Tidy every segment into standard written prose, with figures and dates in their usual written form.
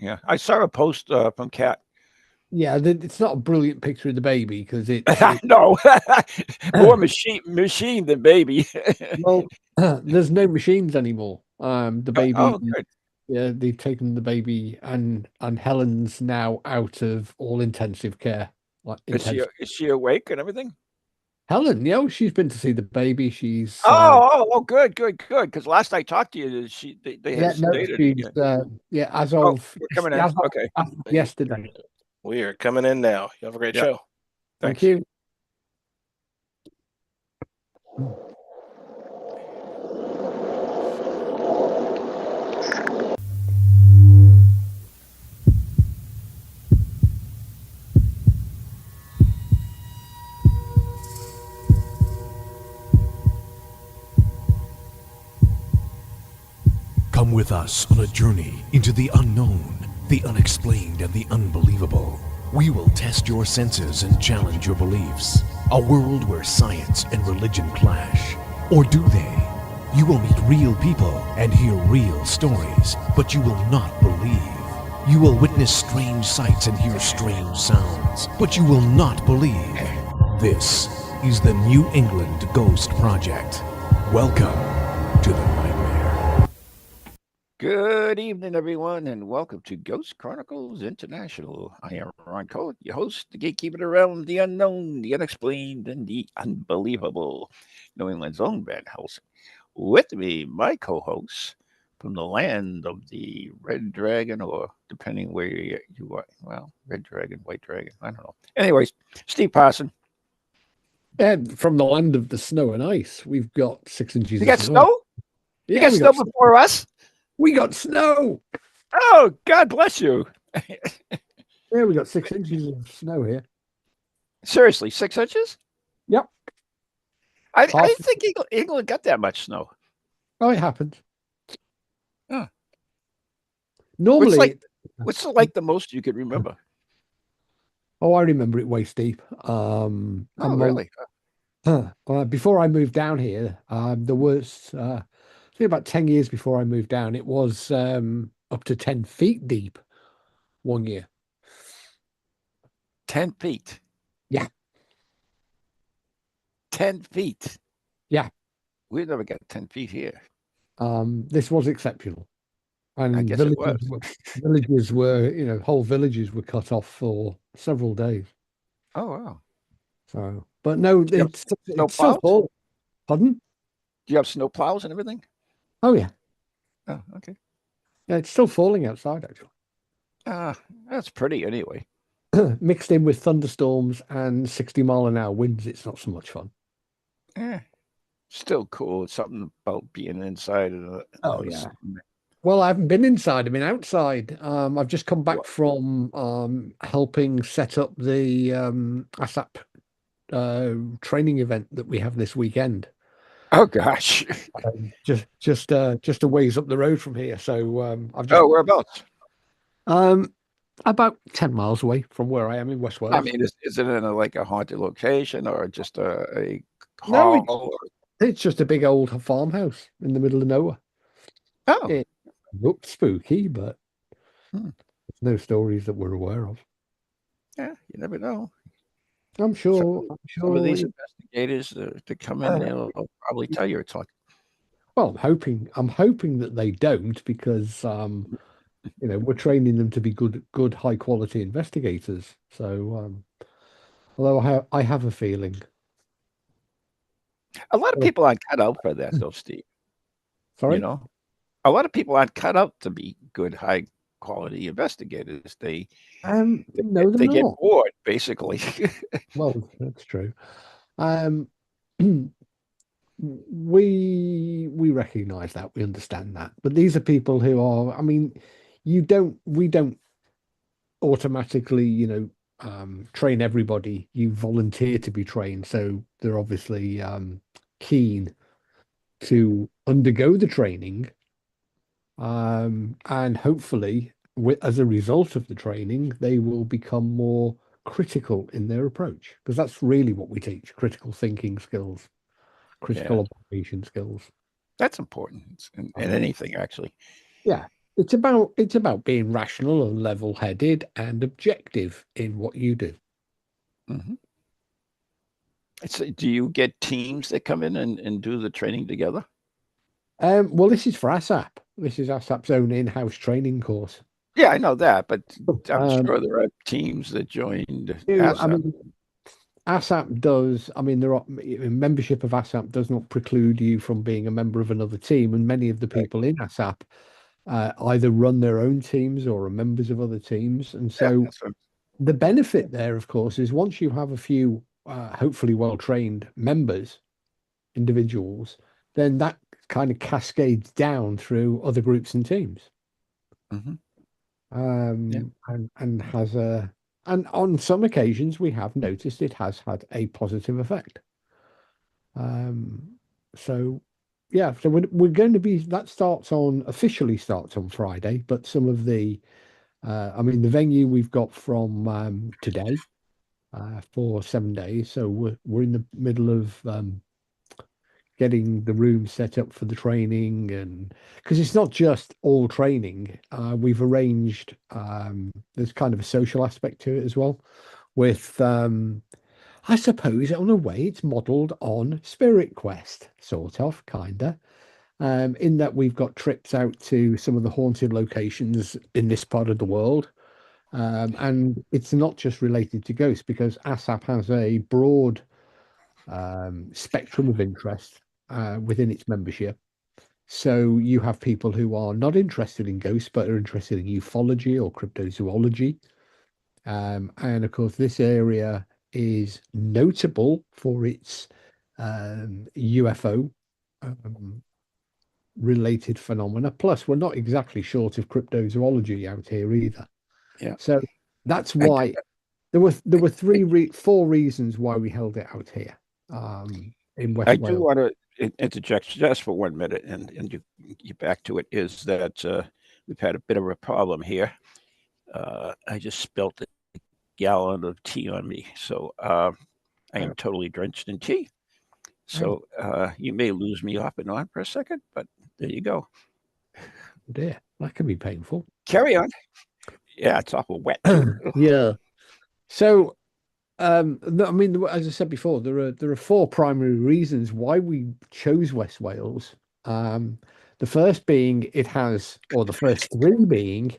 Yeah, I saw a post from Kat. Yeah, it's not a brilliant picture of the baby because it No, more machine than baby. well, there's no machines anymore. The baby, Oh, good. yeah, they've taken the baby and Helen's now out of all intensive care, like intensive. Is she awake and everything? Helen, yeah, she's been to see the baby. She's Good, good, good. Because last I talked to you, they had yeah, no, stated. she's Yeah. yeah, Oh, we're coming in. Okay. as of yesterday. We are coming in now. You have a great Yeah. show. Thank Thanks. you. Come with us on a journey into the unknown, the unexplained, and the unbelievable. We will test your senses and challenge your beliefs. A world where science and religion clash. Or do they? You will meet real people and hear real stories, but you will not believe. You will witness strange sights and hear strange sounds, but you will not believe. This is the New England Ghost Project. Welcome to the nightmare. Good evening, everyone, and welcome to Ghost Chronicles International. I am Ron Cole, your host, the gatekeeper around the unknown, the unexplained, and the unbelievable. New England's own Van Helsing. With me, my co-host from the land of the Red Dragon, or depending where you are. Well, Red Dragon, White Dragon, I don't know. Anyways, Steve Parson. And from the land of the snow and ice, we've got 6 inches You got of snow. snow? You got snow before us? We got snow. Oh, God bless you. Yeah, we got 6 inches of snow here. Seriously, 6 inches? Yep. I didn't think England got that much snow. Oh, it happened. Huh. Normally, what's like the most you could remember? oh, I remember it waist deep. Really? Before I moved down here, there was I think about 10 years before I moved down, it was up to 10 feet deep one year. 10 feet. Yeah. 10 feet. Yeah. We never got 10 feet here. This was exceptional. And I guess it was. Villages were, whole villages were cut off for several days. Oh, wow. So, but no, it's still fall. Pardon? Do you have snow plows and everything? Oh, yeah. Oh, okay. Yeah, it's still falling outside, actually. That's pretty anyway. Mixed in with thunderstorms and 60-mile-an-hour winds, it's not so much fun. Still cool. It's something about being inside. Yeah. Well, I haven't been inside. I've been outside. I've just come back from helping set up the ASAP training event that we have this weekend. Oh gosh! just a ways up the road from here. So I've just. Oh, whereabouts? About 10 miles away from where I am in West Wales. I mean, is it in a haunted location or just a hall? No, it's just a big old farmhouse in the middle of nowhere. Oh. It looked spooky, but there's no stories that we're aware of. Yeah, you never know. I'm sure some of these investigators to come in, they'll probably tell you it's like. Well, I'm hoping that they don't, because we're training them to be good, high quality investigators. So, although I have a feeling. A lot of people aren't cut out for that, though, Steve. Sorry? A lot of people aren't cut out to be good, high quality investigators. They get bored, basically. Well, that's true. We recognize that, we understand that, but these are people who are. I mean, we don't automatically, train everybody. You volunteer to be trained, so they're obviously keen to undergo the training, and hopefully, as a result of the training, they will become more critical in their approach, because that's really what we teach: critical thinking skills, critical observation skills. That's important in anything, actually. Yeah. It's about being rational and level-headed and objective in what you do. Mm-hmm. Do you get teams that come in and do the training together? Well, this is for ASAP. This is ASAP's own in-house training course. Yeah, I know that, but I'm Um, sure there are teams that joined I ASAP. mean, ASAP does. I mean, membership of ASAP does not preclude you from being a member of another team, and many of the people in ASAP either run their own teams or are members of other teams, and Yeah, so that's what, the benefit there, of course, is once you have a few hopefully well-trained members, individuals, then that kind of cascades down through other groups and teams. mm-hmm. Yeah. And has a and on some occasions we have noticed it has had a positive effect. So yeah, so we're going to be that officially starts on Friday, but some of the I mean the venue we've got from today for 7 days, so we're in the middle of getting the room set up for the training, and because it's not just all training, we've arranged there's kind of a social aspect to it as well with I suppose in a way it's modeled on Spirit Quest, sort of, kinda, in that we've got trips out to some of the haunted locations in this part of the world. And it's not just related to ghosts because ASAP has a broad spectrum of interest within its membership. So you have people who are not interested in ghosts, but are interested in ufology or cryptozoology. And of course, this area is notable for its UFO related phenomena. Plus, we're not exactly short of cryptozoology out here either. Yeah. So that's I, why there were four reasons why we held it out here in West I do Wales. want to interject just for 1 minute, and you back to it. Is that we've had a bit of a problem here. I just spilt a gallon of tea on me, so I am totally drenched in tea. So you may lose me off and on for a second, but there you go. Dear, that can be painful. Carry on. Yeah, it's awful wet too. Yeah. So, I mean, as I said before, there are four primary reasons why we chose West Wales. The first being the first three being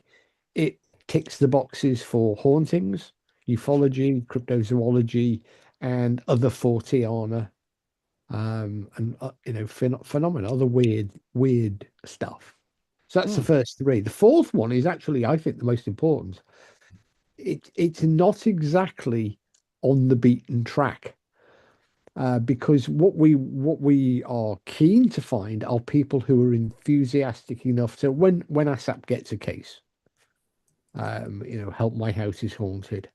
it ticks the boxes for hauntings, ufology, cryptozoology, and other Forteana, and phenomena, other weird stuff. So that's the first three. The fourth one is actually, I think, the most important. It's not exactly on the beaten track, because what we are keen to find are people who are enthusiastic enough to when ASAP gets a case, help my house is haunted.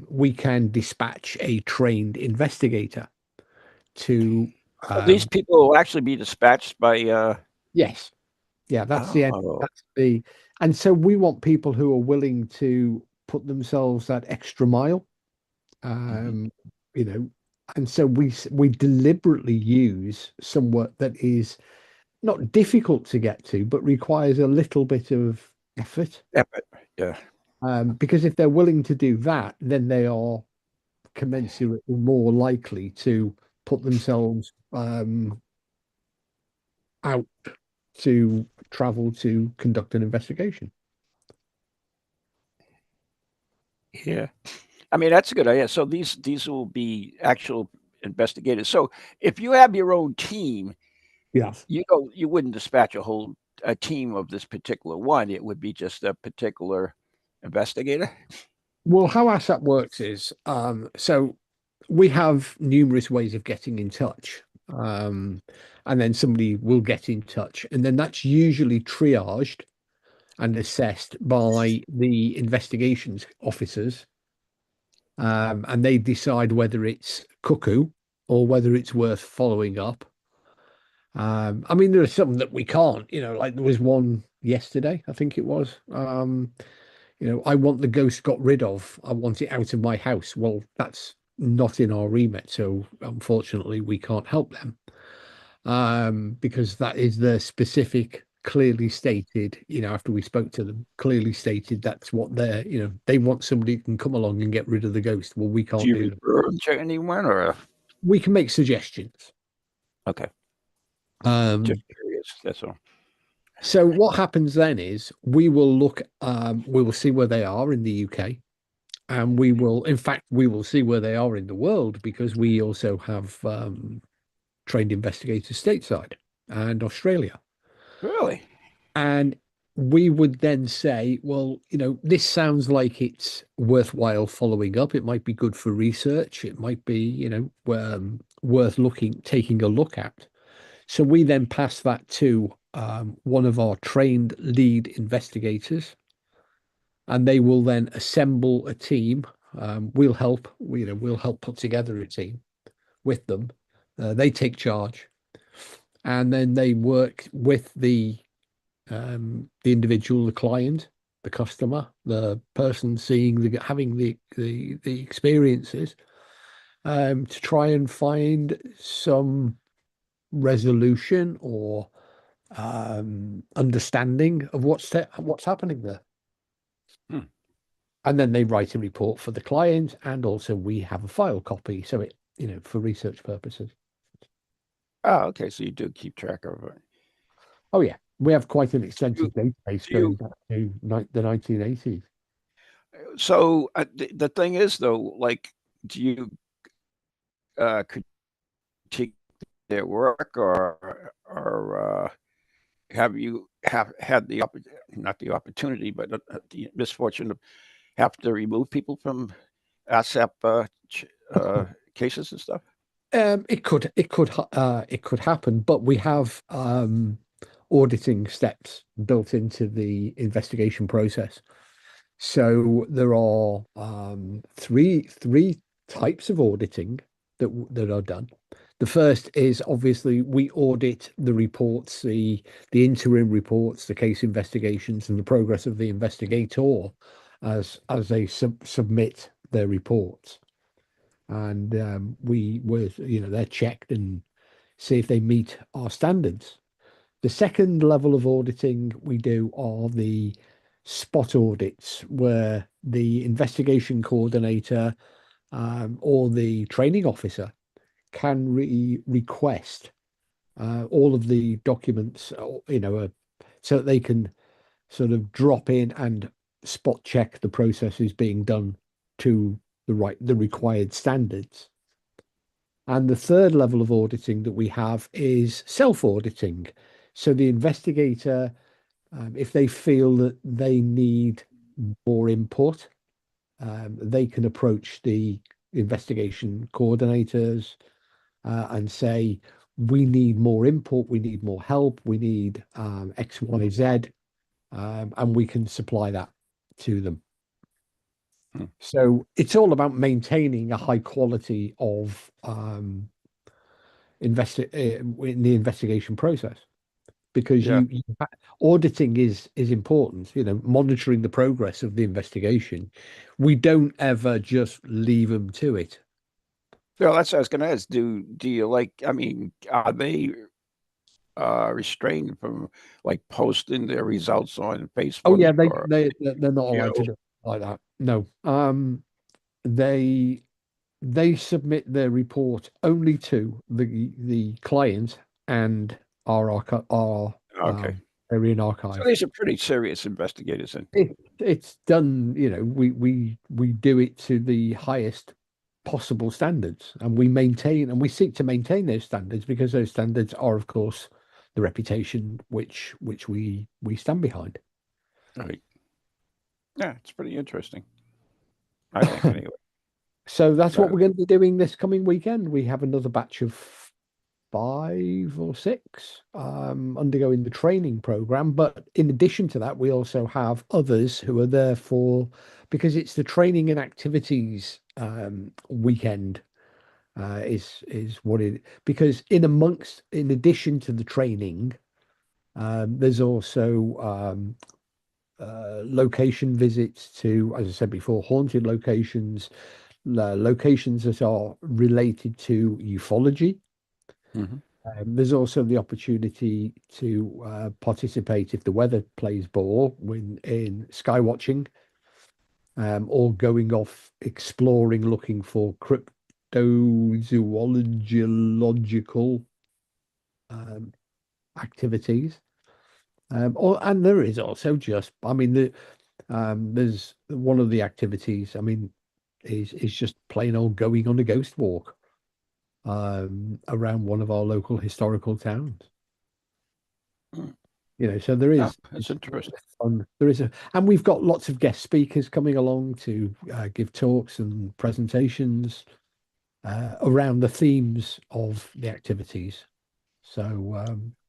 We can dispatch a trained investigator to. So these people will actually be dispatched by. Yes, yeah, that's the end. And so we want people who are willing to put themselves that extra mile. And so we deliberately use some work that is not difficult to get to, but requires a little bit of effort. Yeah. Because if they're willing to do that, then they are commensurately more likely to put themselves out to travel to conduct an investigation. Yeah. I mean, that's a good idea. So these will be actual investigators. So if you have your own team, yes, you wouldn't dispatch a team of this particular one. It would be just a particular investigator. Well, how ASAP works is so we have numerous ways of getting in touch. And then somebody will get in touch, and then that's usually triaged and assessed by the investigations officers. And they decide whether it's cuckoo or whether it's worth following up. I mean, there are some that we can't, like there was one yesterday, I think it was. I want the ghost got rid of. I want it out of my house. Well, that's not in our remit, so unfortunately we can't help them. Because that is the specific clearly stated, after we spoke to them, clearly stated that's what they want somebody who can come along and get rid of the ghost. Well, we Do can't you do that. refer them to anyone, or We can make suggestions. okay? Um, Just curious. That's all. So what happens then is we will we will see where they are in the UK, and we will see where they are in the world, because we also have trained investigators stateside and Australia. Really? And we would then say, well, this sounds like it's worthwhile following up. It might be good for research. It might be, worth taking a look at. So we then pass that to one of our trained lead investigators, and they will then assemble a team. We'll help put together a team with them. They take charge, and then they work with the individual, the client, the customer, the person having the experiences, to try and find some resolution or understanding of what's happening there. Hmm. And then they write a report for the client, and also we have a file copy, so it for research purposes. Oh, okay. So you do keep track of it. Oh yeah, we have quite an extensive database do you- going back to the 1980s. So the thing is, though, like, do you critique their work, or have you had not the opportunity, but the misfortune to have to remove people from ASAP cases and stuff? It could happen, but we have auditing steps built into the investigation process. So there are three types of auditing that are done. The first is obviously we audit the reports, the interim reports, the case investigations, and the progress of the investigator as they submit their reports. And they're checked and see if they meet our standards. The second level of auditing we do are the spot audits, where the investigation coordinator or the training officer can request all of the documents, so that they can sort of drop in and spot check the process is being done to the required standards. And the third level of auditing that we have is self-auditing. So the investigator, if they feel that they need more input, they can approach the investigation coordinators and say, we need more input, we need more help, we need X, Y, Z, and we can supply that to them. So it's all about maintaining a high quality of in the investigation process, because auditing is important. Monitoring the progress of the investigation. We don't ever just leave them to it. So that's what I was going to ask. Do you like? I mean, are they restrained from like posting their results on Facebook? Oh yeah, or, they're not allowed to do it like that. No. They submit their report only to the client and our okay. area in So archive. these are pretty serious investigators, and It's done. We do it to the highest possible standards, and we seek to maintain those standards, because those standards are, of course, the reputation which we stand behind. right. Yeah, it's pretty interesting, I think, anyway. So that's what So- we're going to be doing this coming weekend. We have another batch of 5 or 6 undergoing the training program. But in addition to that, we also have others who are there because it's the training and activities weekend is what it, because in addition to the training, there's also location visits to, as I said before, haunted locations, locations that are related to ufology. Mhm. There's also the opportunity to participate if the weather plays ball in sky watching, or going off exploring, looking for cryptozoological activities. And there is also just, I mean, there's one of the activities, I mean, is just plain old going on a ghost walk around one of our local historical towns. Mm. So there Yeah, is, that's interesting. there is and we've got lots of guest speakers coming along to give talks and presentations around the themes of the activities. So,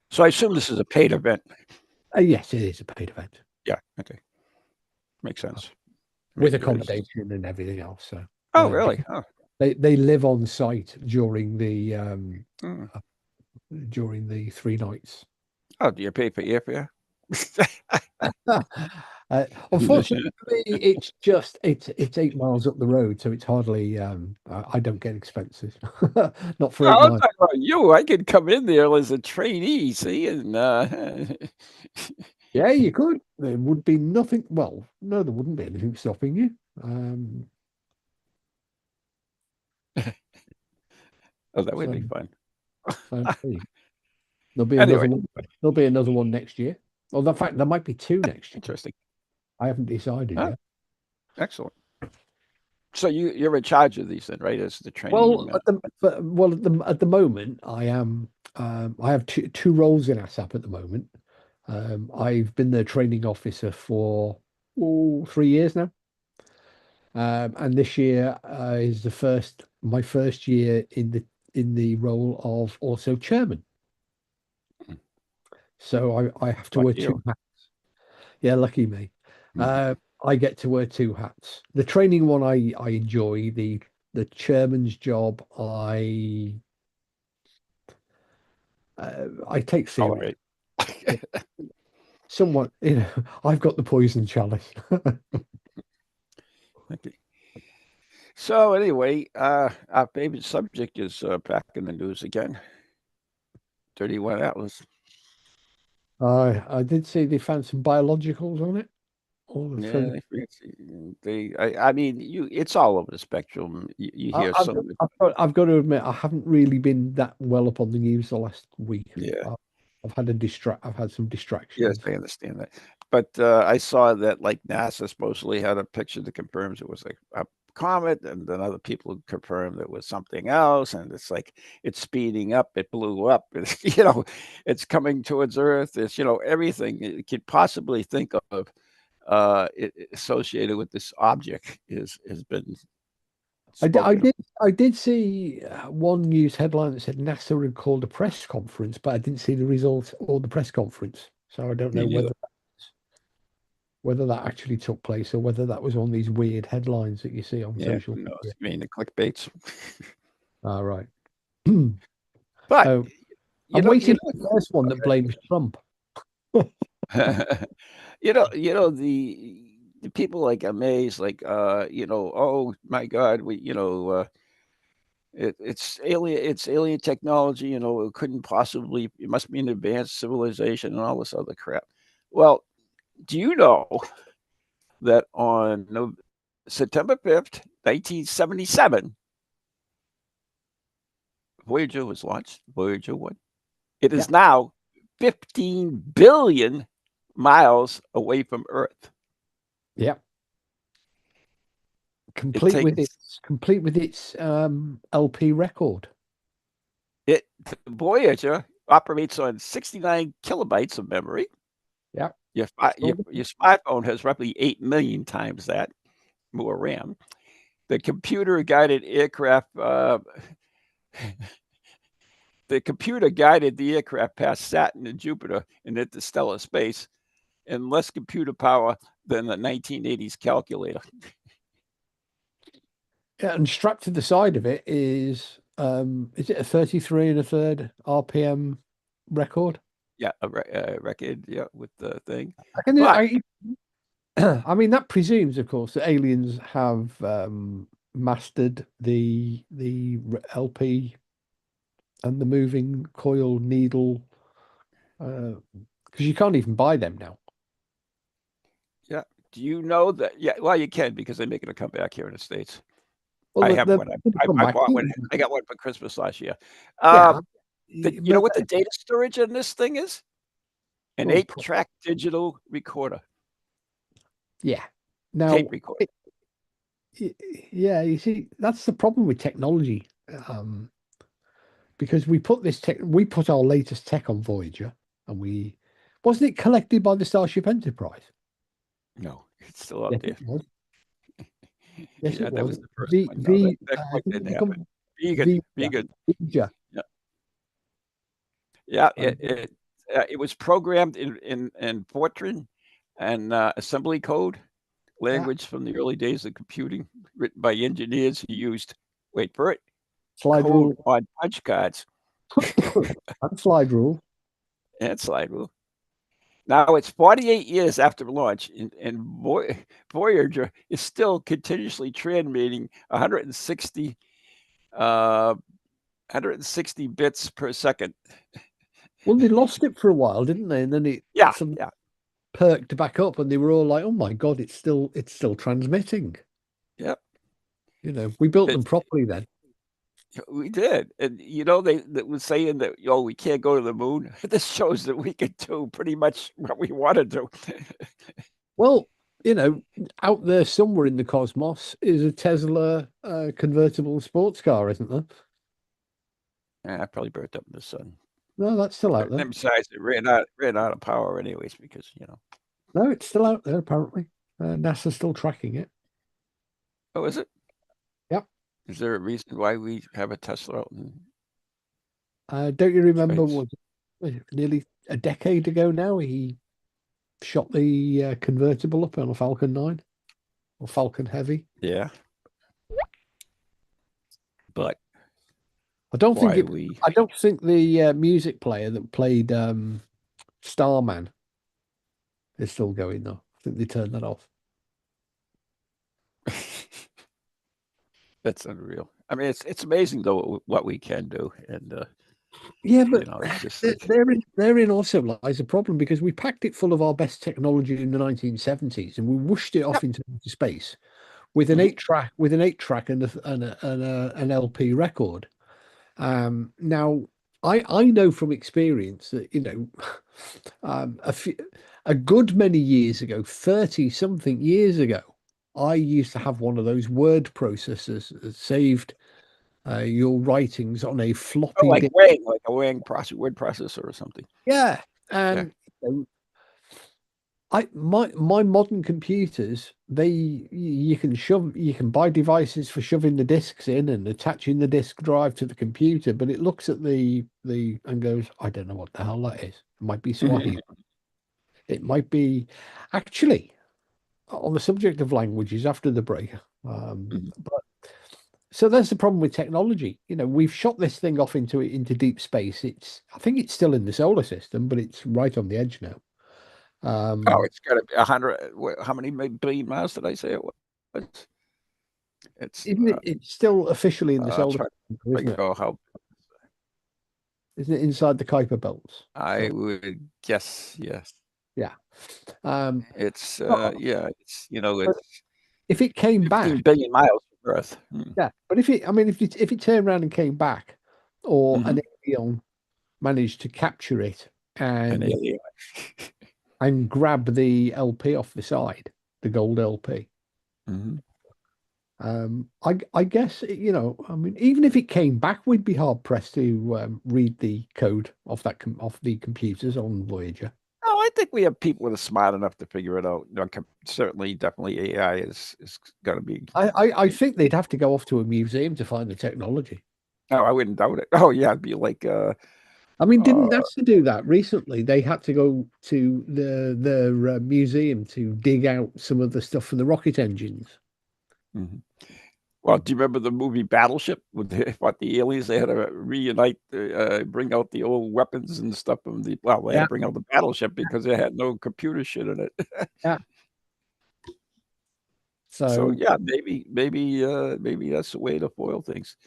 So I assume this is a paid event. yes, it is a paid event. Yeah. Okay. Makes sense. With Maybe there is- accommodation and everything else. So, Oh, really? Oh. they live on site during the Mm. 3 nights. Oh, do you pay for airfare? Unfortunately, for me, it's 8 miles up the road, so it's hardly. I don't get expenses, not for 8 I'm miles. talking about you. I could come in there as a trainee, see, and Yeah, you could. There would be nothing. Well, no, there wouldn't be anything stopping you. oh, that would be So, fun. hey, there'll be Anyway, another one. There'll be another one next year. Well, in fact, there might be 2 next year. interesting. I haven't decided Oh, yet. excellent. So you're in charge of these then, right? As the training. Well, at the moment, I am. I have two roles in ASAP at the moment. I've been the training officer for 3 years now, and this year is my first year in the role of also chairman. Mm. So I have to Lucky wear you. 2 hats. Yeah, lucky me. Mhm. I get to wear 2 hats. The training one I enjoy. The chairman's job I take All serious. right. Somewhat, I've got the poison chalice. Okay. So anyway, our favorite subject is back in the news again. 31 Atlas. I did see they found some biologicals on it. Yeah, I mean, it's all over the spectrum. You hear some, I've got to admit, I haven't really been that well up on the news the last week. yeah, I've had some yes, distractions. I understand that. But I saw that like NASA supposedly had a picture that confirms it was a comet, and then other people confirmed it was something else. And it's like it's speeding up, it blew up, it's coming towards Earth. It's everything you could possibly think of associated with this object has been spoken. I did see one news headline that said NASA had called a press conference, but I didn't see the results or the press conference, so I don't know whether that actually took place or whether that was on these weird headlines that you see on social Who knows? media. I mean, the clickbaits. All right. But I'm waiting for the first one that blames Trump. the people like amazed, like oh my God, it's alien technology, it couldn't possibly, it must be an advanced civilization and all this other crap. Well, do you know that on September 5th, 1977, Voyager was launched, Voyager 1. It is now 15 billion miles away from Earth. Yeah. Complete with its LP record. Voyager operates on 69 kilobytes of memory. Yeah. Your smartphone has roughly 8 million times that more RAM. The computer guided the aircraft past Saturn and Jupiter and interstellar space in less computer power than the 1980s calculator. Yeah, and strapped to the side of it is it a 33 1/3 RPM record? Yeah, a record, yeah, with the thing. I mean, that presumes, of course, that aliens have mastered the LP and the moving coil needle, because you can't even buy them now. Yeah. Do you know that? Yeah. Well, you can because they make it a comeback here in the States. Well, I have the one. come I back. bought one. I got one for Christmas last year. Yeah, You know what the data storage in this thing is? An Well, 8-track digital recorder, yeah. Now, tape recorder. yeah, you see, that's the problem with technology, because we put our latest tech on Voyager, and wasn't it collected by the Starship Enterprise? No, it's still out Yes, there. it was. Yes, Yeah, it that was. was the first one. No, that quite didn't happen. Vegan. Voyager. Yeah. Yeah, Um, it was programmed in Fortran and assembly code language from the early days of computing, written by engineers who used, wait for it, slide code rule on punch cards and slide rule. and slide rule. Now it's 48 years after launch, and Voyager is still continuously transmitting 160 bits per second. Well, they lost it for a while, didn't they? And then it Yeah. perked back up, and they were all like, "Oh my god, it's still transmitting." Yep. You know, we built them properly then. We did, and they was saying that we can't go to the moon. This shows that we could do pretty much what we want to do. Well, out there somewhere in the cosmos is a Tesla convertible sports car, isn't there? I probably burnt up in the sun. No, that's still out there. And besides, it ran out of power anyways because No, it's still out there apparently. NASA's still tracking it. Oh, is it? Yep. Is there a reason why we have a Tesla out in don't you remember? space? Was it nearly a decade ago now? He shot the convertible up on a Falcon 9 or Falcon Heavy. Yeah, but I don't think the music player that played Starman is still going though. I think they turned that off. That's unreal. I mean, it's amazing though what we can do, and yeah, but it's just therein also lies a problem because we packed it full of our best technology in the 1970s and we whooshed it off into space with an 8-track and an LP record. Now I know from experience that a good many years ago, 30 something years ago, I used to have one of those word processors that saved your writings on a floppy like disk. like a word processor or something. Yeah, and my modern computers, you can buy devices for shoving the disks in and attaching the disk drive to the computer, but it looks at the and goes, I don't know what the hell that is. It might be Swahili. It might be actually on the subject of languages after the break. But so that's the problem with technology. We've shot this thing off into deep space. I think it's still in the solar system, but it's right on the edge now. It's got to be 100. How many billion miles did I say it was? It's still officially in the solar system, isn't it? Isn't it inside the Kuiper belts? I would guess yes. Yeah. It's it's if it came back 15 billion miles from Earth. Yeah, but if it turned around and came back, or an alien managed to capture it and grab the LP off the side, the gold LP. I guess even if it came back, we'd be hard pressed to read the code off the computers on Voyager. Oh, I think we have people that are smart enough to figure it out. Certainly, definitely, AI is going to be. I think they'd have to go off to a museum to find the technology. Oh, I wouldn't doubt it. Oh, yeah, it'd be like. Didn't NASA do that recently? They had to go to the museum to dig out some of the stuff from the rocket engines. Well, do you remember the movie Battleship? With the aliens, they had to reunite, bring out the old weapons and stuff. They had to bring out the battleship because it had no computer shit in it. Yeah. So yeah, maybe that's the way to foil things.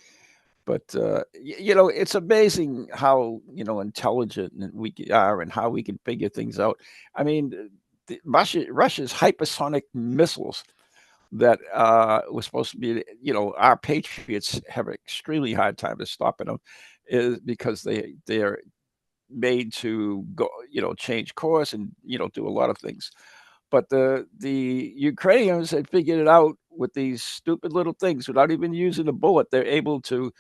But it's amazing how intelligent we are and how we can figure things out. I mean, Russia's hypersonic missiles that was supposed to be, our patriots have an extremely hard time of stopping them, is because they're made to go, change course and do a lot of things. But the Ukrainians had figured it out with these stupid little things without even using a bullet. They're able to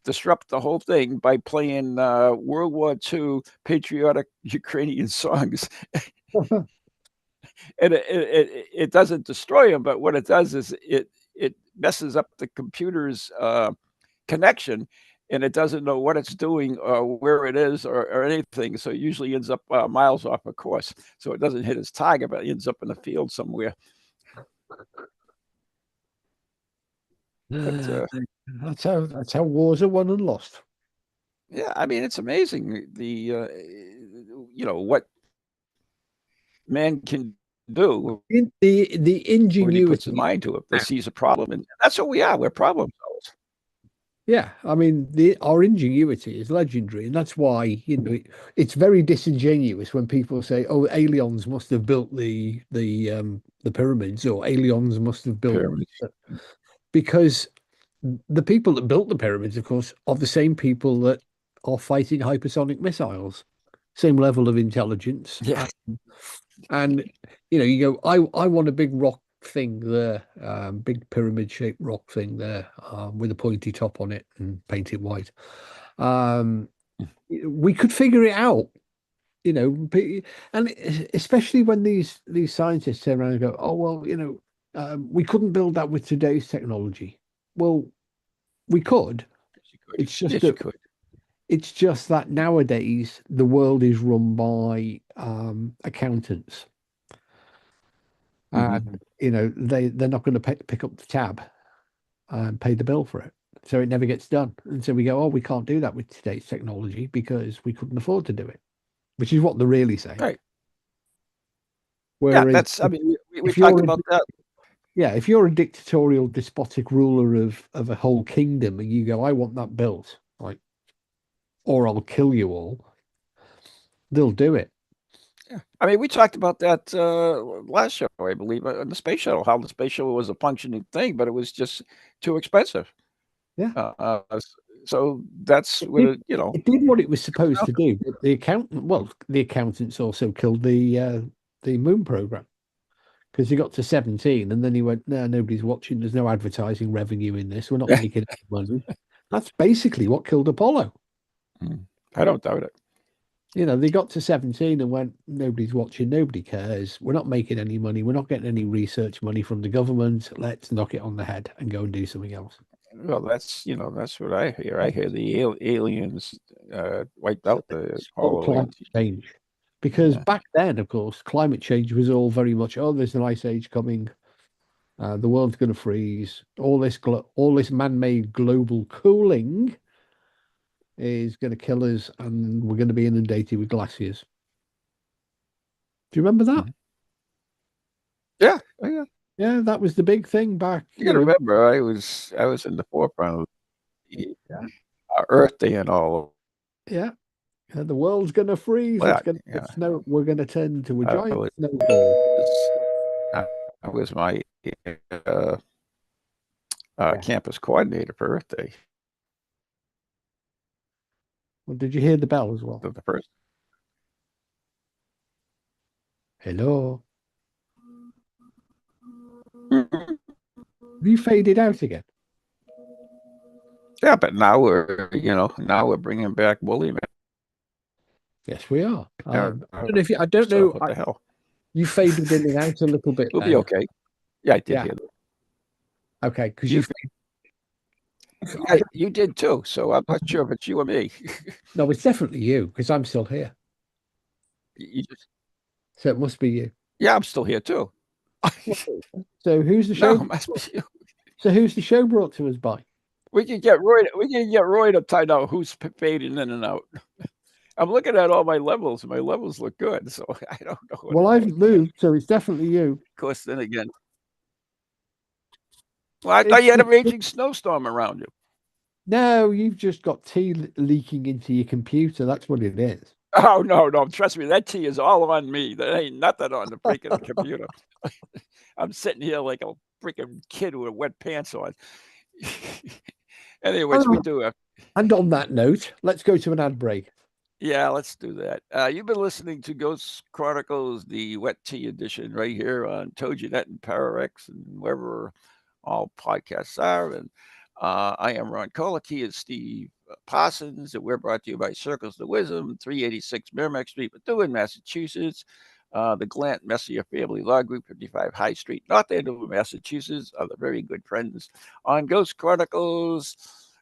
disrupt the whole thing by playing World War II patriotic Ukrainian songs. And it doesn't destroy them, but what it does is it messes up the computer's connection, and it doesn't know what it's doing or where it is or anything. So it usually ends up miles off a course. So it doesn't hit its target, but it ends up in the field somewhere. But, that's how wars are won and lost. yeah, I mean, it's amazing what man can do The when he puts his ingenuity. mind to it. They sees a problem, and that's what we are. We're problem solvers. Yeah, I mean, our ingenuity is legendary, and that's why it's very disingenuous when people say, "Oh, aliens must have built the pyramids, or aliens must have built," because the people that built the pyramids, of course, are the same people that are fighting hypersonic missiles, same level of intelligence. Yeah. And you go, I want a big rock thing there, big pyramid shaped rock thing there, with a pointy top on it and paint it white. We could figure it out, and especially when these scientists turn around and go, oh well, we couldn't build that with today's technology. Well, we could. It's just Yes, that you could. it's just that nowadays the world is run by accountants. And they're not going to pick up the tab and pay the bill for it, so it never gets done. And so we go, oh, we can't do that with today's technology because we couldn't afford to do it, which is what they're really saying. Right. Whereas, Yeah, that's. I mean, we if you're talked a about that. yeah, if you're a dictatorial, despotic ruler of a whole kingdom, and you go, I want that built, like, or I'll kill you all, they'll do it. Yeah. I mean, we talked about that last show, I believe, on the space shuttle. How the space shuttle was a functioning thing, but it was just too expensive. Yeah. So that's what it did what it was supposed to do. But the accountants also killed the moon program, because he got to 17 and then he went, no, nobody's watching. There's no advertising revenue in this. We're not making any money. That's basically what killed Apollo. I don't doubt it. They got to 17 and went, nobody's watching. Nobody cares. We're not making any money. We're not getting any research money from the government. Let's knock it on the head and go and do something else. Well, that's what I hear. I hear the aliens wiped out the whole climate change. Because back then, of course, climate change was all very much, oh, there's an ice age coming. The world's going to freeze. All this man-made global cooling is going to kill us, and we're going to be inundated with glaciers. Do you remember that? Yeah. Oh, yeah. Yeah, that was the big thing back. You got to remember, I was in the forefront of the Earth Day and all. Yeah. The world's going to freeze. Well, it's going to snow. We're going to turn into a giant snowball. I was my campus coordinator for Earth Day. Well, did you hear the bell as well? The first. Hello. You faded out again. Yeah, but now we're bringing back bullying. Yes, we are. I don't know if I don't know. What the hell? You faded in and out a little bit. We'll be okay. Yeah, I did hear that. Okay, because you did too. So I'm not sure if it's you or me. No, it's definitely you, because I'm still here. So it must be you. Yeah, I'm still here too. So who's the show? No, it must be you. So who's the show brought to us by? We can get Roy to find out who's fading in and out. I'm looking at all my levels, and my levels look good, so I don't know. Well, I've moved, so it's definitely you. Of course, then again. Well, I thought you had a raging snowstorm around you. No, you've just got tea leaking into your computer. That's what it is. Oh, no. Trust me, that tea is all on me. There ain't nothing on the freaking computer. I'm sitting here like a freaking kid with wet pants on. Anyways, we do have. And on that note, let's go to an ad break. Yeah, let's do that. You've been listening to Ghost Chronicles, the Wet Tea edition, right here on TogiNet and Pararex and wherever all podcasts are. And I am Ron Kolick. He is Steve Parsons, and we're brought to you by Circles of Wisdom, 386 Merrimack Street, Methuen, Massachusetts. The Glant Messier Family Law Group, 55 High Street, North Andover, Massachusetts, are the very good friends on Ghost Chronicles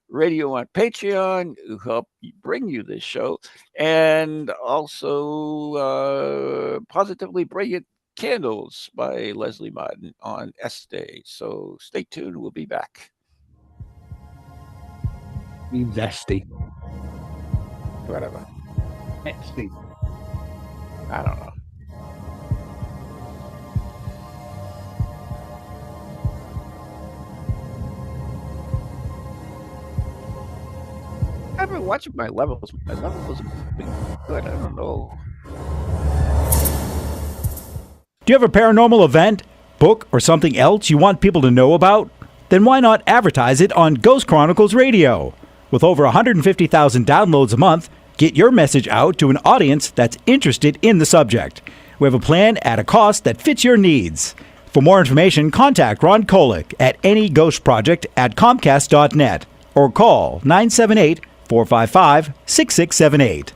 Radio on Patreon, who help bring you this show, and also Positively Brilliant Candles by Leslie Martin on Estee. So stay tuned. We'll be back. Means Esty. Whatever. Esty. I don't know. I've been watching my levels. My levels have been good. I don't know. Do you have a paranormal event, book, or something else you want people to know about? Then why not advertise it on Ghost Chronicles Radio? With over 150,000 downloads a month, get your message out to an audience that's interested in the subject. We have a plan at a cost that fits your needs. For more information, contact Ron Kolick at anyghostproject@comcast.net or call 978-455-6678.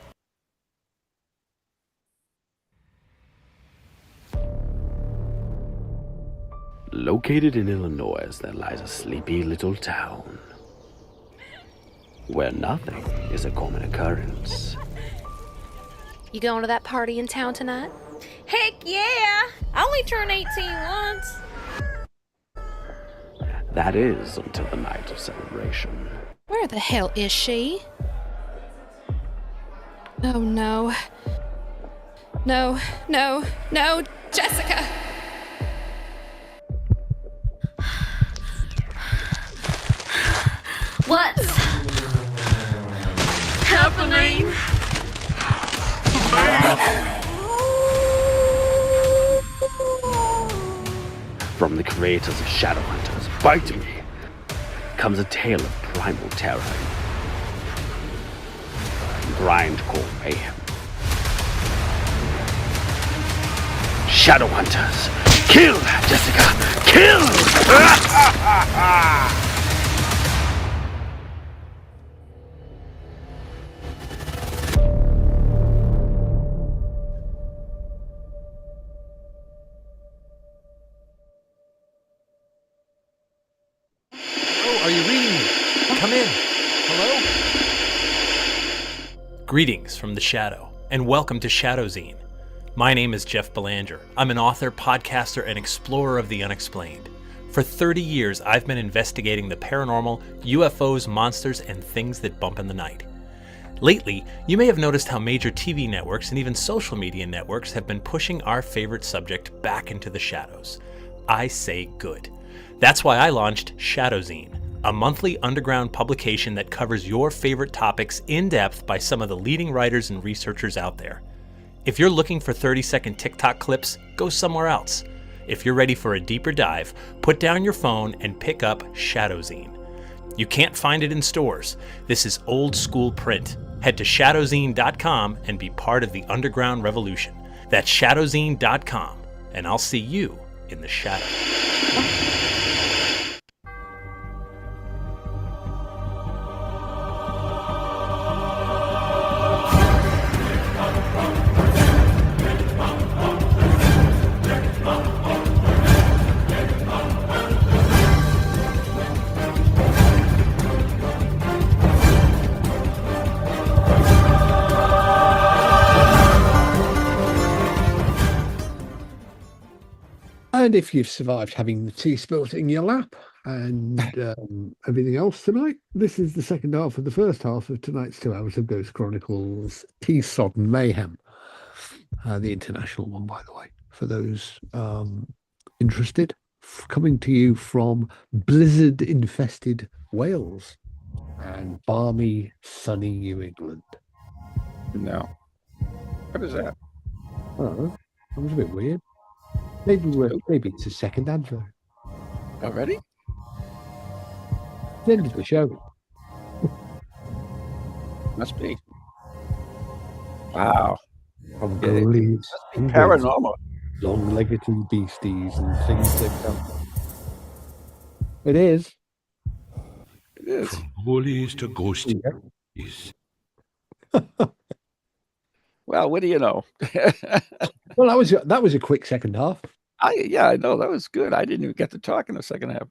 Located in Illinois, there lies a sleepy little town where nothing is a common occurrence. You going to that party in town tonight? Heck yeah! I only turned 18 once. That is until the night of celebration. Where the hell is she? Oh no. No, Jessica! What's happening? From the creators of Shadowhunters, Bite Me, comes a tale of primal terror and grindcore mayhem. Shadowhunters, kill, Jessica, kill! Are you reading me? Come in. Hello? Greetings from the Shadow, and welcome to Shadowzine. My name is Jeff Belanger. I'm an author, podcaster, and explorer of the unexplained. For 30 years, I've been investigating the paranormal, UFOs, monsters, and things that bump in the night. Lately, you may have noticed how major TV networks and even social media networks have been pushing our favorite subject back into the shadows. I say good. That's why I launched Shadowzine, a monthly underground publication that covers your favorite topics in depth by some of the leading writers and researchers out there. If you're looking for 30-second TikTok clips, go somewhere else. If you're ready for a deeper dive, put down your phone and pick up Shadowzine. You can't find it in stores. This is old school print. Head to shadowzine.com and be part of the underground revolution. That's shadowzine.com, and I'll see you in the shadow. And if you've survived having the tea spilt in your lap and everything else tonight, this is the second half of the first half of tonight's 2 hours of Ghost Chronicles Tea Sodden Mayhem. The international one, by the way, for those interested. Coming to you from blizzard-infested Wales. and balmy, sunny New England. No. What is that? Oh, that was a bit weird. Maybe it's a second advert. Already? The end of the show. Must be. Wow. Of Yeah, it ghoulies must be and ghosts, paranormal. long-legged beasties and things like that. It is. It is. From ghoulies to ghosties. Well, what do you know? Well, that was a quick second half. I know that was good. I didn't even get to talk in the second half.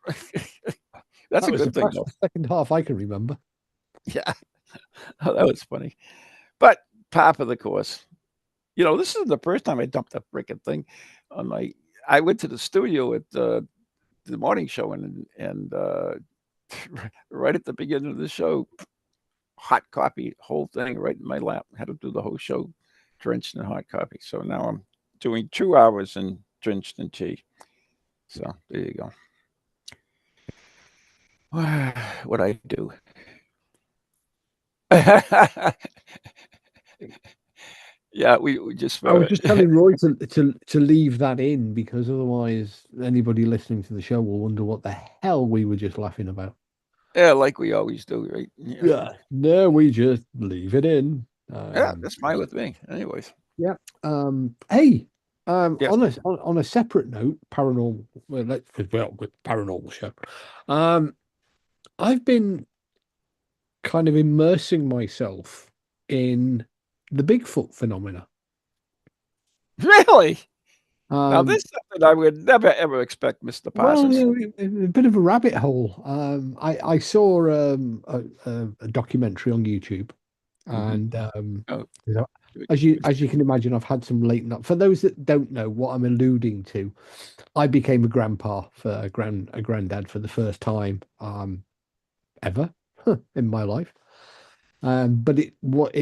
That's That a was good thing, the though. second half I can remember. Yeah. Oh, that was funny. But top of the course, this is the first time I dumped that freaking thing on my. I went to the studio at the morning show and right at the beginning of the show, hot coffee, whole thing right in my lap. Had to do the whole show drenched in hot coffee. So now I'm doing 2 hours and drenched in tea. So there you go. What I do. Yeah, we just. I was just telling Roy to leave that in because otherwise anybody listening to the show will wonder what the hell we were just laughing about. Yeah, like we always do, right? Yeah. No, we just leave it in. Yeah, that's fine with me. Anyways. Yeah. Hey. Yes. On a separate note, paranormal. With paranormal show. I've been kind of immersing myself in the Bigfoot phenomena. Really? Now this is something I would never ever expect, Mr. Parsons. Well, a bit of a rabbit hole. I saw a documentary on YouTube, and as you can imagine, I've had some late night. For those that don't know what I'm alluding to, I became a grandpa for a granddad for the first time ever in my life. But it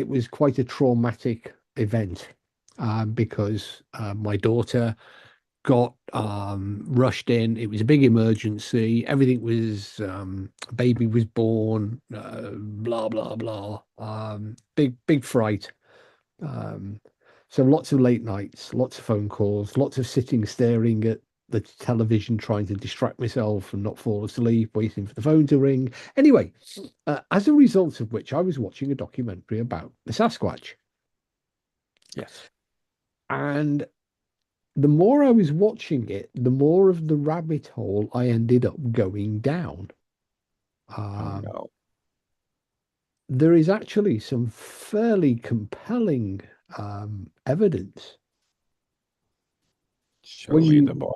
was quite a traumatic event because my daughter got rushed in. It was a big emergency. Everything was a baby was born. Blah blah blah. Big fright. So lots of late nights, lots of phone calls, lots of sitting staring at the television, trying to distract myself and not fall asleep, waiting for the phone to ring. Anyway, as a result of which, I was watching a documentary about the Sasquatch. Yes. And the more I was watching it, the more of the rabbit hole I ended up going down. No. There is actually some fairly compelling evidence. Show me the boy.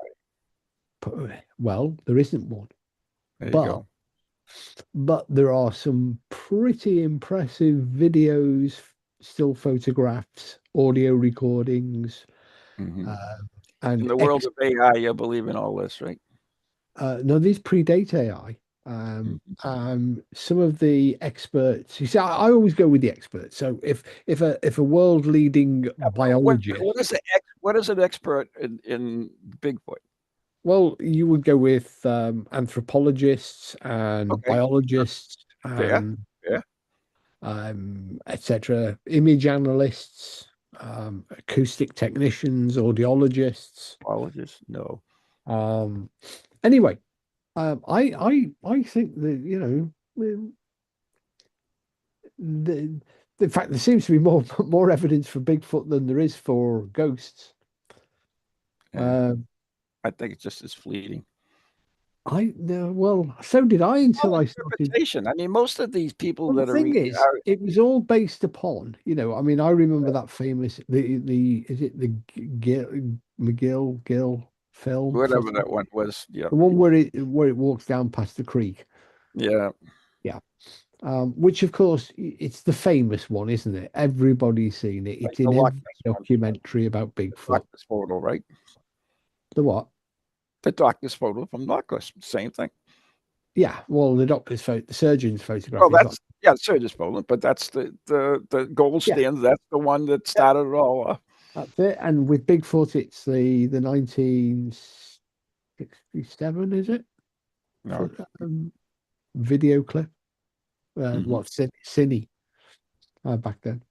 Well, there isn't one. There you go. But there are some pretty impressive videos, still photographs, audio recordings. And in the world of AI, you believe in all this, right? No, these predate AI. Some of the experts. You see, I always go with the experts. So if a world leading biologist, what is an expert in Bigfoot? Well, you would go with anthropologists and biologists, etc. Image analysts, acoustic technicians, audiologists. Biologists, no. Anyway, I think that in fact there seems to be more evidence for Bigfoot than there is for ghosts. I think it's just as fleeting. Well, so did I until I started. I mean, most of these people The thing is, it was all based upon, I mean, I remember that famous is it the McGill film? Whatever that one was, yeah. The one where it walks down past the creek. Yeah. Yeah. Which of course it's the famous one, isn't it? Everybody's seen it. It's in every documentary about Bigfoot. Doctor's photo, right? The what? The doctor's photo from Knockers, same thing. Yeah, well, the surgeon's photograph. Oh, that's surgeon's photo, but that's the gold standard. That's the one that started it all. That's it. And with Bigfoot, it's the 1967, is it? No. Video clip. Cine back then.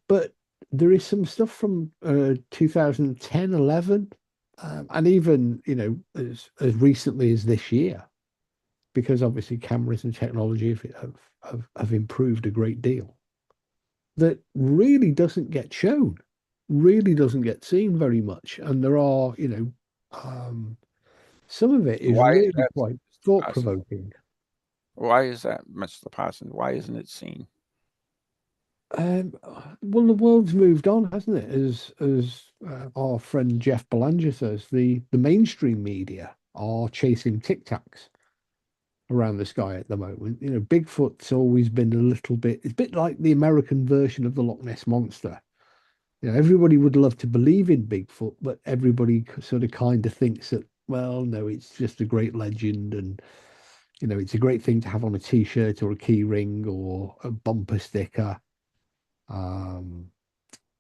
But there is some stuff from 2010, 11, and even as recently as this year, because obviously cameras and technology have improved a great deal. That really doesn't get shown, really doesn't get seen very much, and there are some of it is Why is really that, quite Mr. thought Parson? provoking. Why is that, Mr. Parson? Why isn't it seen? Well, the world's moved on, hasn't it? As our friend Jeff Belanger says, the mainstream media are chasing tic tacs around the sky at the moment. Bigfoot's always been a little bit. It's a bit like the American version of the Loch Ness monster. Everybody would love to believe in Bigfoot, but everybody sort of kind of thinks that, well, no, it's just a great legend, and it's a great thing to have on a T-shirt or a key ring or a bumper sticker.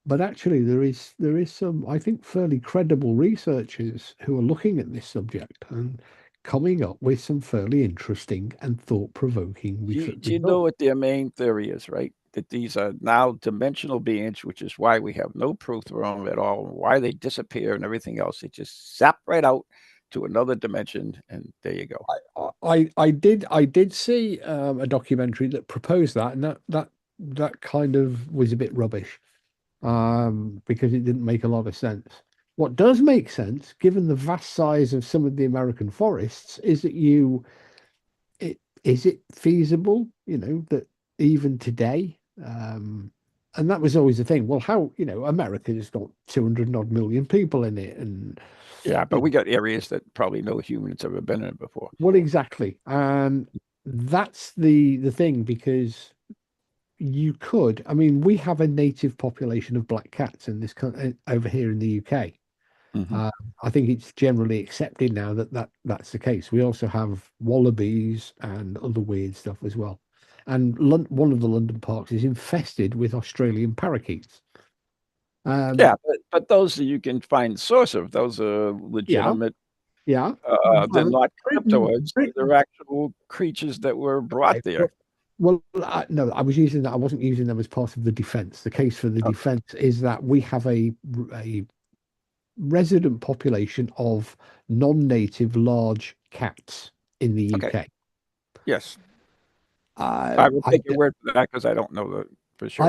But actually, there is some, I think, fairly credible researchers who are looking at this subject and coming up with some fairly interesting and thought-provoking Do you know what their main theory is, right? That these are now dimensional beings, which is why we have no proof for them at all, why they disappear and everything else. They just zap right out to another dimension, and there you go. I did see a documentary that proposed that, and that kind of was a bit rubbish, because it didn't make a lot of sense. What does make sense, given the vast size of some of the American forests, is that is it feasible, that even today, and that was always the thing. Well, how, America's got 200 odd million people in it, and yeah, but we got areas that probably no human's ever been in before. Well, exactly, and that's the thing, because you could. I mean, we have a native population of black cats in this over here in the UK. Mm-hmm. I think it's generally accepted now that's the case. We also have wallabies and other weird stuff as well. And one of the London parks is infested with Australian parakeets. Yeah, but those you can find source of. Those are legitimate. Yeah. They're not cryptoids. Britain, They're actual creatures that were brought there. Well, no, I was using that. I wasn't using them as part of the defense. The case for the defense is that we have a resident population of non-native large cats in the UK. Yes. I will take your word for that, because I don't know that for sure.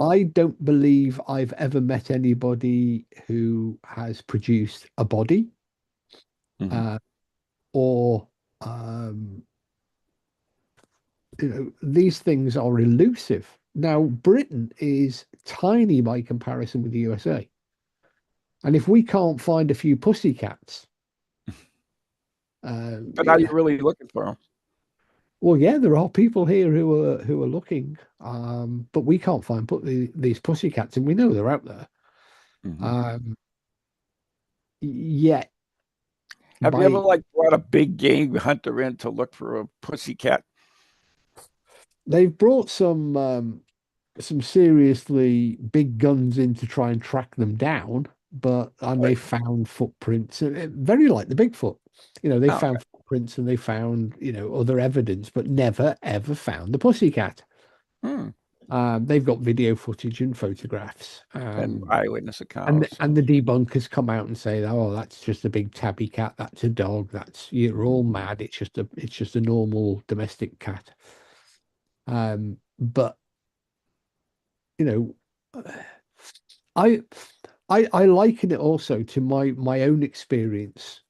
I don't believe I've ever met anybody who has produced a body, or these things are elusive. Now, Britain is tiny by comparison with the USA. And if we can't find a few pussycats, but now you're really looking for them. Well, yeah, there are people here who are looking, but we can't find these pussycats, and we know they're out there. Yet, have you ever brought a big game hunter in to look for a pussycat? They've brought some seriously big guns in to try and track them down, and they found footprints, very like the Bigfoot. They found footprints, and they found other evidence, but never ever found the pussycat. They've got video footage and photographs and eyewitness accounts, and the debunkers come out and say, "Oh, that's just a big tabby cat. That's a dog. You're all mad. It's just a normal domestic cat." But I liken it also to my own experience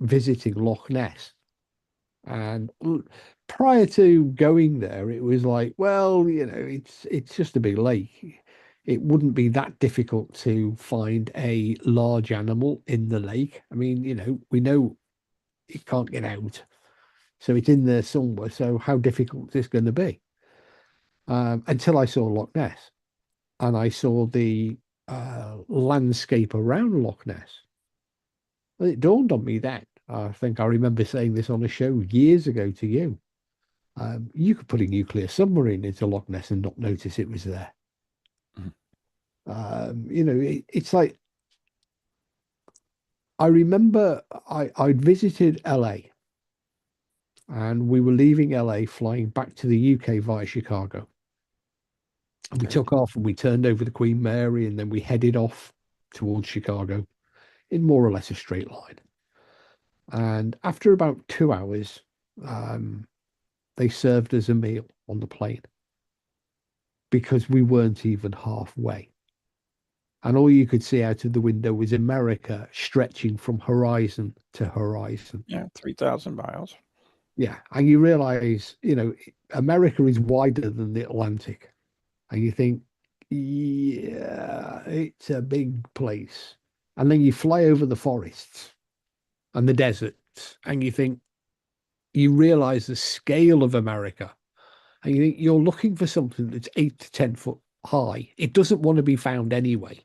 visiting Loch Ness. And prior to going there, it was like, well, it's just a big lake. It wouldn't be that difficult to find a large animal in the lake. I mean, we know it can't get out, so it's in there somewhere. So how difficult is this going to be? Until I saw Loch Ness, and I saw the landscape around Loch Ness. And it dawned on me then. I think I remember saying this on a show years ago to you. You could put a nuclear submarine into Loch Ness and not notice it was there. It's like, I remember I'd visited LA, and we were leaving LA, flying back to the UK via Chicago. And we took off and we turned over the Queen Mary, and then we headed off towards Chicago in more or less a straight line. And after about 2 hours, they served us a meal on the plane because we weren't even halfway. And all you could see out of the window was America stretching from horizon to horizon. Yeah, 3,000 miles. Yeah. And you realize, America is wider than the Atlantic. And you think, yeah, it's a big place. And then you fly over the forests and the deserts, and you realize the scale of America. And you think you're looking for something that's 8 to 10 foot high. It doesn't want to be found anyway.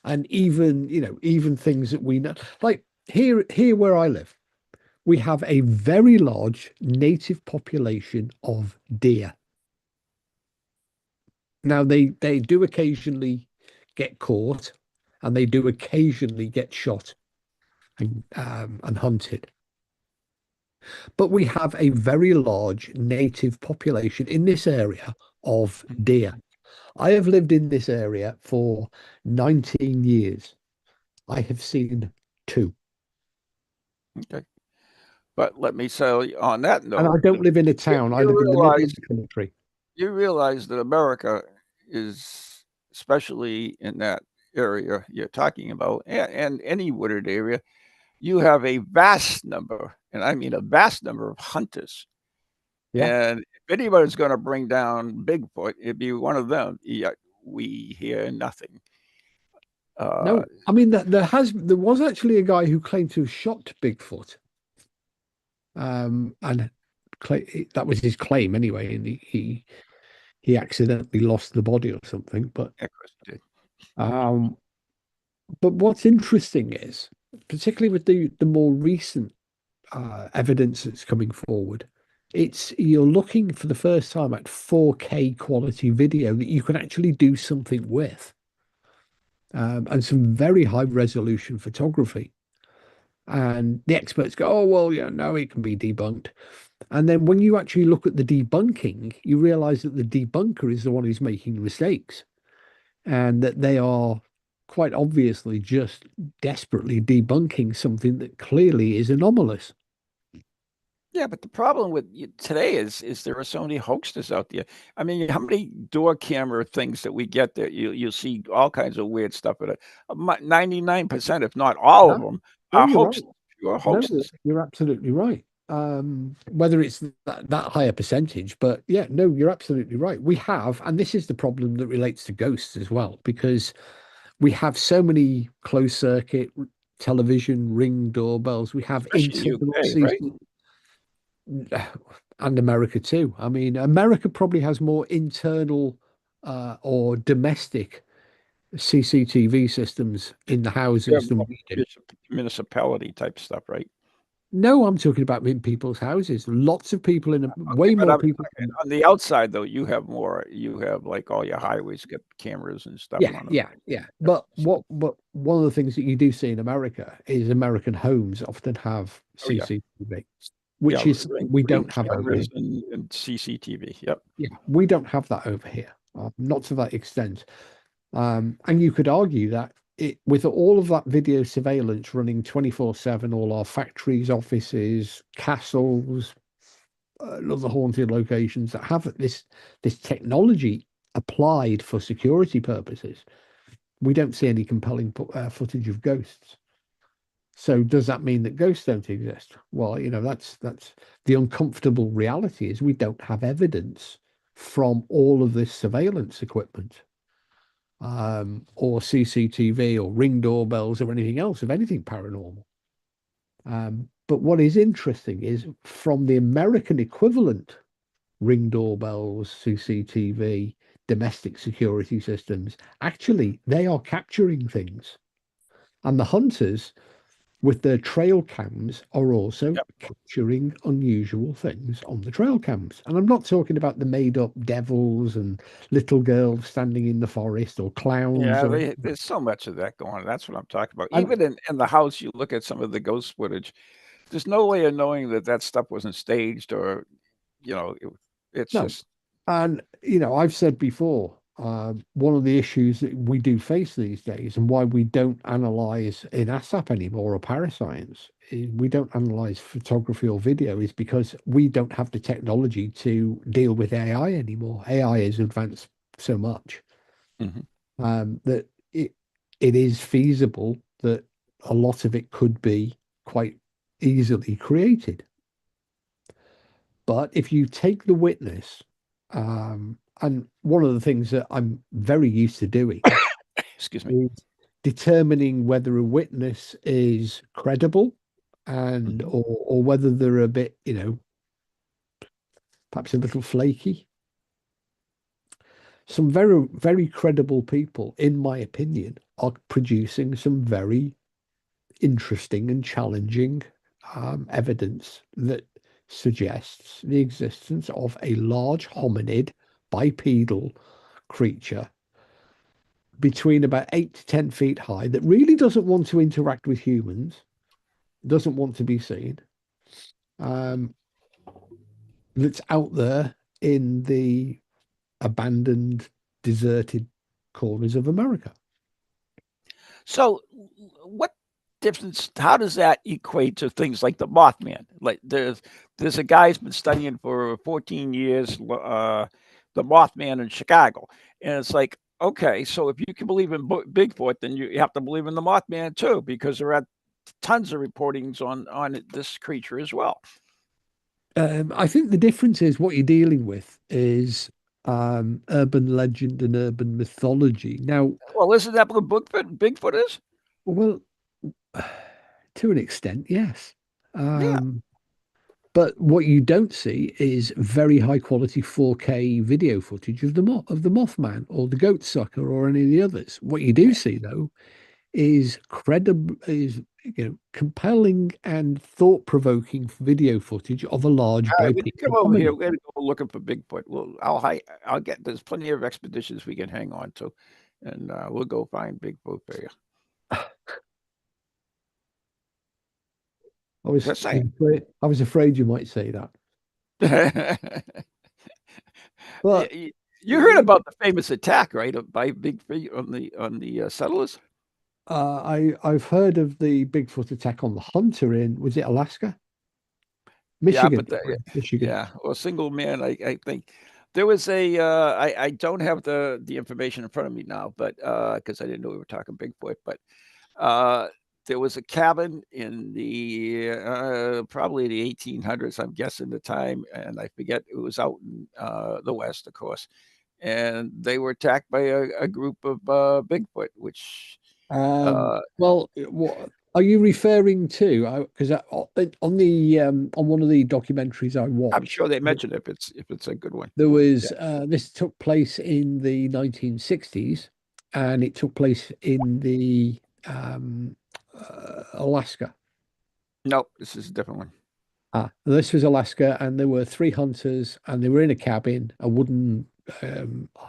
And even things that we know, like here where I live, we have a very large native population of deer. Now they do occasionally get caught, and they do occasionally get shot and hunted. But we have a very large native population in this area of deer. I have lived in this area for 19 years. I have seen 2. Okay. But let me say on that note, And I don't live in a town. I live in the middle of the country. You realize that America is, especially in that area you're talking about, and any wooded area, you have a vast number, and I mean a vast number of hunters. Yeah. And if anybody's going to bring down Bigfoot, it'd be one of them. Yet we hear nothing. No, I mean there was actually a guy who claimed to have shot Bigfoot, and that was his claim anyway, and he accidentally lost the body or something. But of course he did. But what's interesting is, particularly with the more recent evidence that's coming forward, you're looking for the first time at 4K quality video that you can actually do something with, and some very high resolution photography. And the experts go, oh, well, yeah, no, it can be debunked. And then when you actually look at the debunking, you realize that the debunker is the one who's making mistakes, and that they are quite obviously just desperately debunking something that clearly is anomalous. Yeah, but the problem with today is there are so many hoaxers out there. I mean, how many door camera things that we get there? You'll see all kinds of weird stuff. But 99%, if not all of them, are hoaxes. Pure hoaxes. No, you're absolutely right. Whether it's that higher percentage, but yeah, no, you're absolutely right. We have, and this is the problem that relates to ghosts as well, because we have so many closed circuit television Ring doorbells. We have Especially UK, right? And America too. I mean, America probably has more internal or domestic CCTV systems in the houses than we do. Municipality type stuff, right? No, I'm talking about in people's houses. Lots of people way more people. On the outside, though, you have more. You have like all your highways get cameras and stuff. Yeah. But one of the things that you do see in America is American homes often have CCTV, which is we don't have over here. And CCTV. Yep. Yeah, we don't have that over here, not to that extent. And you could argue that with all of that video surveillance running 24/7, all our factories, offices, castles, other haunted locations that have this technology applied for security purposes, we don't see any compelling footage of ghosts. So does that mean that ghosts don't exist? Well, that's the uncomfortable reality is we don't have evidence from all of this surveillance equipment, or CCTV or Ring doorbells or anything else of anything paranormal. But what is interesting is from the American equivalent Ring doorbells, CCTV, domestic security systems, actually they are capturing things. And the hunters with their trail cams are also capturing unusual things on the trail cams. And I'm not talking about the made up devils and little girls standing in the forest or clowns. Yeah, there's so much of that going on. That's what I'm talking about. Even in the house, you look at some of the ghost footage. there's no way of knowing that stuff wasn't staged or, it's No. just. And, I've said before, one of the issues that we do face these days and why we don't analyze in ASAP anymore or parascience, we don't analyze photography or video is because we don't have the technology to deal with AI anymore. AI is advanced so much that it is feasible that a lot of it could be quite easily created. But if you take the witness, and one of the things that I'm very used to doing excuse me, is determining whether a witness is credible and or whether they're a bit, perhaps a little flaky. Some very, very credible people, in my opinion, are producing some very interesting and challenging evidence that suggests the existence of a large hominid bipedal creature between about 8 to 10 feet high that really doesn't want to interact with humans, doesn't want to be seen, that's out there in the abandoned, deserted corners of America. So, what difference? How does that equate to things like the Mothman? Like there's a guy who's been studying for 14 years, the Mothman in Chicago, and it's like, okay, so if you can believe in Bigfoot, then you have to believe in the Mothman too, because there are tons of reportings on this creature as well. I think the difference is what you're dealing with is urban legend and urban mythology. Now, well, isn't that what Bigfoot is? Well, to an extent, yes. Yeah. But what you don't see is very high quality 4K video footage of the Mothman or the Goat Sucker or any of the others. What you do see though is compelling and thought-provoking video footage of a large All right, when you come over here, hominid. we're gonna go looking for Bigfoot. Well, I'll get. There's plenty of expeditions we can hang on to, and we'll go find Bigfoot for you. I was afraid you might say that. But you heard about the famous attack, right, by Bigfoot on the settlers? I've heard of the Bigfoot attack on the Hunter was it Alaska? Michigan. Yeah, Michigan. Yeah, well, single man. I think there was a. I don't have the information in front of me now, but because I didn't know we were talking Bigfoot, but there was a cabin in the probably the 1800s, I'm guessing the time, and I forget, it was out in the West, of course, and they were attacked by a group of Bigfoot, which well, what are you referring to? Because on the on one of the documentaries I watched, I'm sure they mentioned if it's a good one. there was this took place in the 1960s, and it took place in the Alaska. No, this is a different one. This was Alaska, and there were 3 hunters, and they were in a cabin, a wooden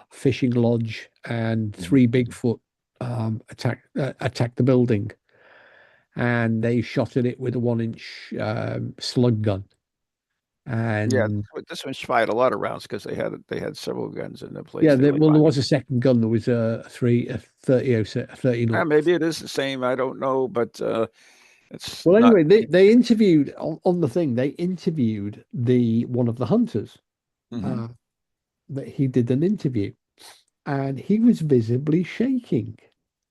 fishing lodge, and 3 Bigfoot attacked the building, and they shot at it with a 1-inch slug gun. And yeah, this one fired a lot of rounds because they had several guns in the place. Yeah, there was a second gun. There was a 30 knots. Maybe it is the same. I don't know, but it's well. Anyway, they interviewed on the thing. They interviewed one of the hunters. That he did an interview, and he was visibly shaking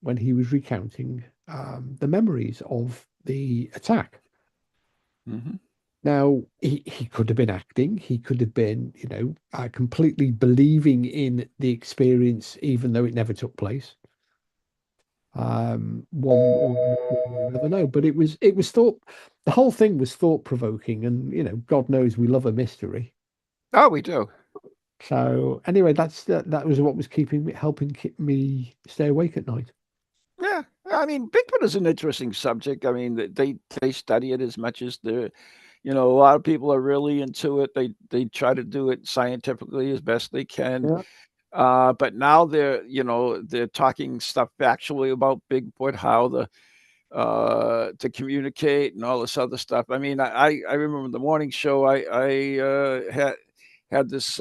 when he was recounting the memories of the attack. Now, he could have been acting. He could have been, completely believing in the experience, even though it never took place. One will never know. But it was thought. The whole thing was thought provoking, and God knows we love a mystery. Oh, we do. So anyway, that was what was helping keep me stay awake at night. Yeah, I mean, Bigfoot is an interesting subject. I mean, they study it as much as a lot of people are really into it. They try to do it scientifically as best they can. But now they're talking stuff factually about Bigfoot, how to communicate and all this other stuff. I mean, I remember the morning show. I had this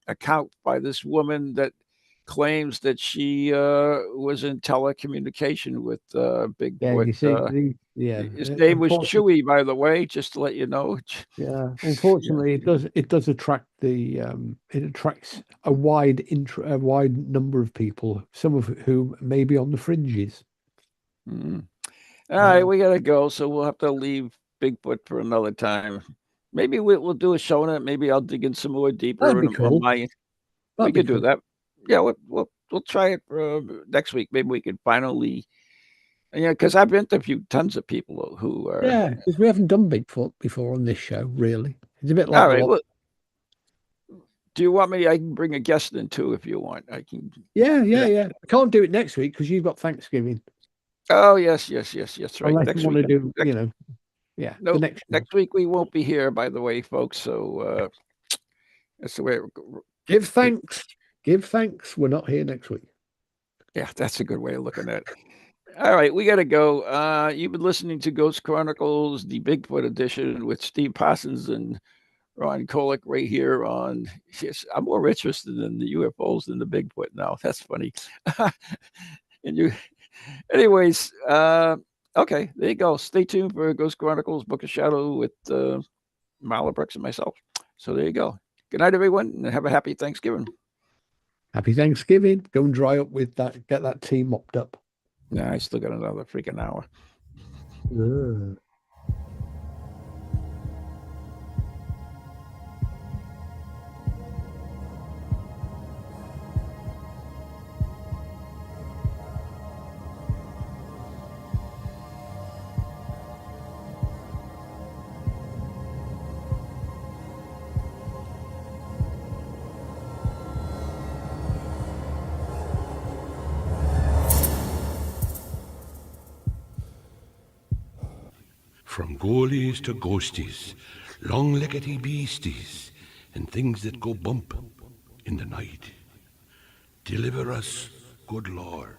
account by this woman that claims that she was in telecommunication with Yeah, Bigfoot. you see, His name was unfortunately, Chewy, by the way, just to let you know. yeah, Yeah. unfortunately, it does attract it attracts a wide number of people, some of whom may be on the fringes. Mhm. All right, we gotta go, so we'll have to leave Bigfoot for another time. Maybe we'll do a show on it. Maybe I'll dig in some more deeper That'd be on cool. my. We That'd be could do cool. that. Yeah, we'll try it next week. Maybe we could finally, because I've interviewed tons of people who are. Yeah, because we haven't done Bigfoot before on this show, really. It's a bit like All right. Well, do you want me? I can bring a guest in too if you want. I can. Yeah. I can't do it next week because you've got Thanksgiving. Oh yes, right. Unless Next you want week. to do, No, the next show. next week we won't be here, by the way, folks. So that's the way. Give thanks. Give thanks. We're not here next week. Yeah, that's a good way of looking at it. All right, we got to go. You've been listening to Ghost Chronicles, the Bigfoot edition with Steve Parsons and Ron Kolick right here on. Yes, I'm more interested in the UFOs than the Bigfoot now. That's funny. And you, anyways, okay, there you go. Stay tuned for Ghost Chronicles Book of Shadow with Marla Brooks and myself. So there you go. Good night, everyone, and have a happy Thanksgiving. Happy Thanksgiving. Go and dry up with that. Get that tea mopped up. Nah, I still got another freaking hour. Ugh. From ghoulies to ghosties, long-leggedy beasties, and things that go bump in the night. Deliver us, good Lord.